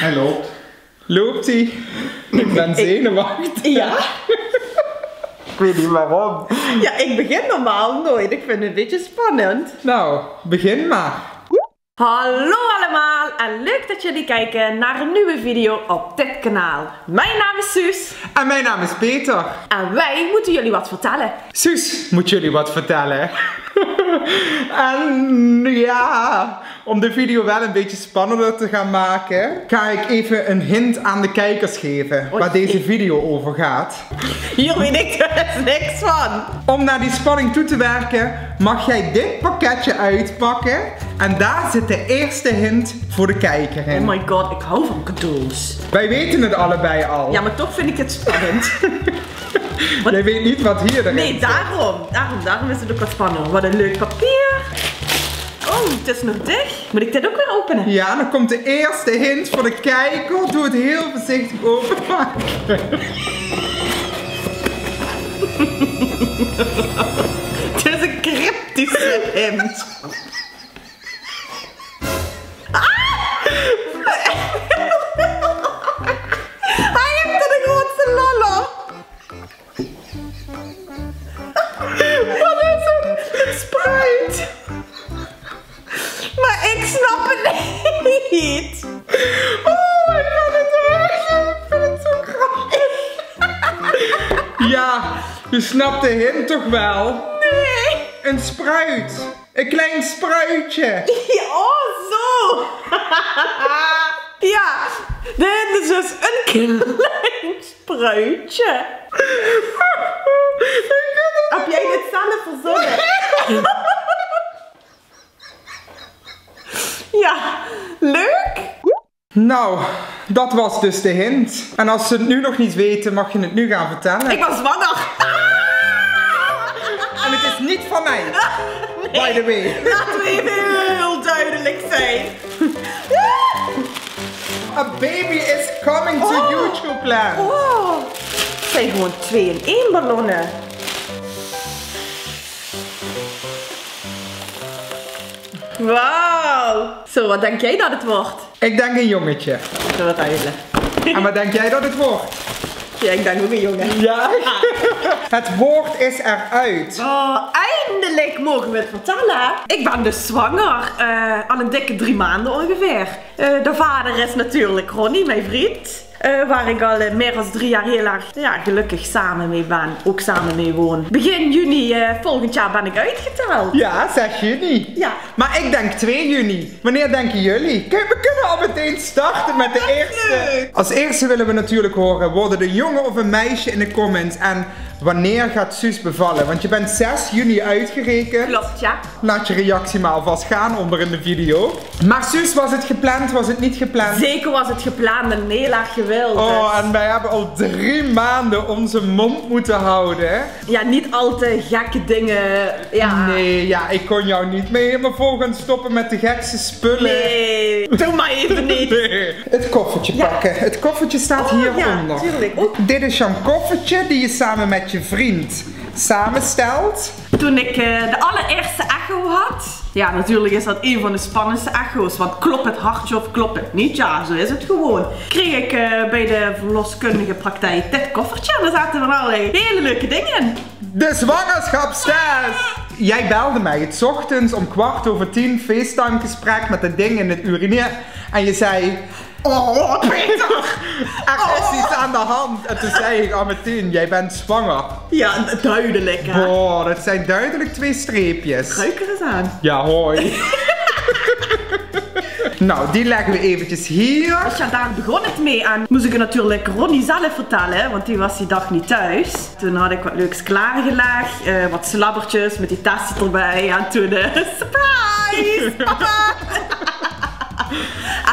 Hij loopt. Loopt hij? Ik ben zenuwachtig. Ja. Ik weet niet waarom. Ja, ik begin normaal nooit. Ik vind het een beetje spannend. Nou, begin maar. Hallo allemaal en leuk dat jullie kijken naar een nieuwe video op dit kanaal. Mijn naam is Suus. En mijn naam is Peter. En wij moeten jullie wat vertellen. Suus moet jullie wat vertellen. En ja, om de video wel een beetje spannender te gaan maken, ga ik even een hint aan de kijkers geven waar deze video over gaat. Hier weet ik dus niks van. Om naar die spanning toe te werken, mag jij dit pakketje uitpakken. En daar zit de eerste hint voor de kijker in. Oh my god, ik hou van cadeaus. Wij weten het allebei al. Ja, maar toch vind ik het spannend. Jij weet niet wat hier erin Nee, zit. daarom is het ook wat spannend. Wat een leuk papier. Oh, het is nog dicht. Moet ik dit ook weer openen? Ja, dan komt de eerste hint voor de kijker. Doe het heel voorzichtig openmaken. Het is een cryptische hint. Hij heeft er de grootste lol op. Wat is het? Het spruit. Maar ik snap het niet. Oh, ik kan het weg. Ik vind het zo grappig. Ja, je snapt de hint toch wel? Nee. Een spruit. Een klein spruitje. Ja, oh, zo. Ja, dit is dus een klein spruitje. Heb jij dit zelf verzonnen? Ja, leuk. Nou, dat was dus de hint. En als ze het nu nog niet weten, mag je het nu gaan vertellen. Ik was zwanger. En het is niet van mij. By the way. Laten we even heel duidelijk zijn. A baby is coming to YouTube land. Oh, het zijn gewoon 2-in-1 ballonnen. Wauw. Zo, wat denk jij dat het wordt? Ik denk een jongetje. Zo wat huilen. En wat denk jij dat het wordt? Ja, ik denk ook een jongen. Ja. Het woord is eruit. Oh, eindelijk mogen we het vertellen. Ik ben dus zwanger. Al een dikke 3 maanden ongeveer. De vader is natuurlijk Ronnie, mijn vriend. Waar ik al meer dan 3 jaar heel erg gelukkig samen mee ben. Ook samen mee woon. Begin juni volgend jaar ben ik uitgeteld. Ja, 6 juni. Ja. Maar ik denk 2 juni. Wanneer denken jullie? Kijk, we kunnen al meteen starten met de eerste. Als eerste willen we natuurlijk horen, worden de jongen of een meisje in de comments. En wanneer gaat Suus bevallen? Want je bent 6 juni uitgerekend. Klopt, ja. Laat je reactie maar alvast gaan onder in de video. Maar Suus, was het gepland? Was het niet gepland? Zeker was het gepland en heel erg gewild. Oh, en wij hebben al 3 maanden onze mond moeten houden. Ja, niet al te gekke dingen. Ja. Nee, ja, ik kon jou niet meer helemaal vol gaan stoppen met de gekste spullen. Nee, doe maar even niet. Nee. Het koffertje pakken. Het koffertje staat hieronder. Ja, tuurlijk. Oh. Dit is jouw koffertje die je samen met je vriend samenstelt. Toen ik de allereerste echo had, ja, natuurlijk is dat een van de spannendste echo's. Want klopt het hartje of klopt het niet? Ja, zo is het gewoon. Kreeg ik bij de verloskundige praktijk dit koffertje en daar zaten er allerlei hele leuke dingen in. De zwangerschapstest! Jij belde mij het ochtends om 10:15 FaceTime gesprek met het ding in het urinair. En je zei... Oh, Peter! Er is iets aan de hand. En toen zei ik al meteen, jij bent zwanger. Ja, duidelijk hè. Oh, dat zijn duidelijk 2 streepjes. Ruik er eens aan. Ja, hoi. Nou, die leggen we eventjes hier. Ja, daar begon het mee aan. Moest ik het natuurlijk Ronnie zelf vertellen, want die was die dag niet thuis. Toen had ik wat leuks klaargelegd, wat slabbertjes met die tassen erbij. En toen, surprise, papa!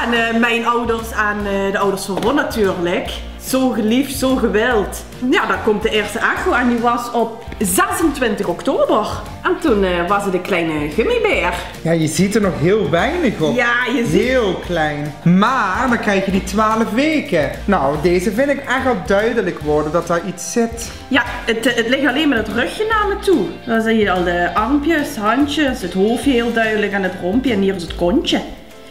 En mijn ouders en de ouders van Ron natuurlijk. Zo geliefd, zo gewild. Ja, dan komt de eerste echo en die was op 26 oktober. En toen was het een kleine gummibeer. Ja, je ziet er nog heel weinig op. Ja, je ziet... Heel klein. Maar dan krijg je die 12 weken. Nou, deze vind ik echt al duidelijk worden dat daar iets zit. Ja, het ligt alleen met het rugje naar me toe. Dan zie je al de armpjes, handjes, het hoofdje heel duidelijk en het rompje en hier is het kontje.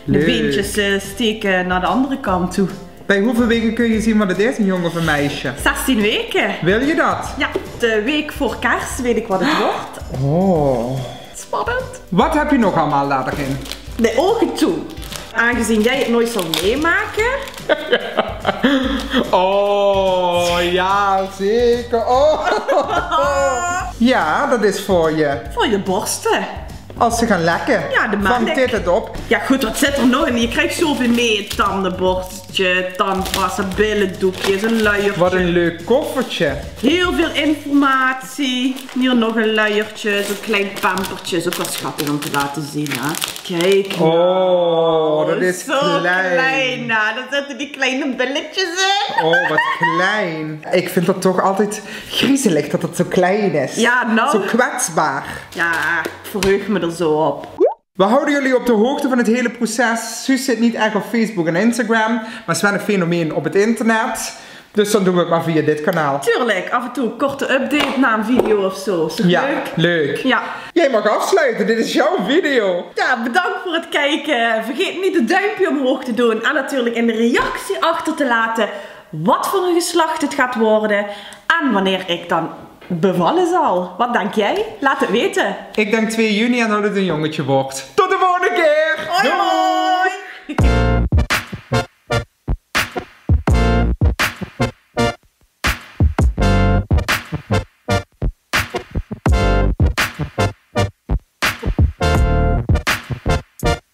De Leuk. beentjes steken naar de andere kant toe. Bij hoeveel weken kun je zien wat het is, een jongen of een meisje? 16 weken. Wil je dat? Ja, de week voor kerst weet ik wat het wordt. Oh. Spannend. Wat heb je nog allemaal daarin? De ogen toe. Aangezien jij het nooit zal meemaken. Oh, ja, zeker. Oh. Ja, dat is voor je. Voor je borsten. Als ze gaan lekken. Ja, de Vangt melk. dit het op? Ja goed, wat zit er nog in? Je krijgt zoveel mee. Tandenborsteltje, tandpasta, billendoekjes, een luiertje. Wat een leuk koffertje. Heel veel informatie. Hier nog een luiertje, zo'n klein pampertje. Is ook wel schattig om te laten zien, hè. Kijk nou. Oh, dat is zo klein. Nou, daar zitten die kleine billetjes in. Oh, wat klein. Ik vind het toch altijd griezelig dat het zo klein is. Ja, nou. Zo kwetsbaar. Ja, ik verheug me er zo op. We houden jullie op de hoogte van het hele proces. Suus zit niet echt op Facebook en Instagram, maar het is wel een fenomeen op het internet. Dus dan doen we het maar via dit kanaal. Tuurlijk, af en toe een korte update na een video of zo. Is toch Ja, leuk? leuk. Ja. Jij mag afsluiten, dit is jouw video. Ja, bedankt voor het kijken. Vergeet niet het duimpje omhoog te doen. En natuurlijk in de reactie achter te laten wat voor een geslacht het gaat worden. En wanneer ik dan bevallen zal. Wat denk jij? Laat het weten. Ik denk 2 juni en dat het een jongetje wordt. Tot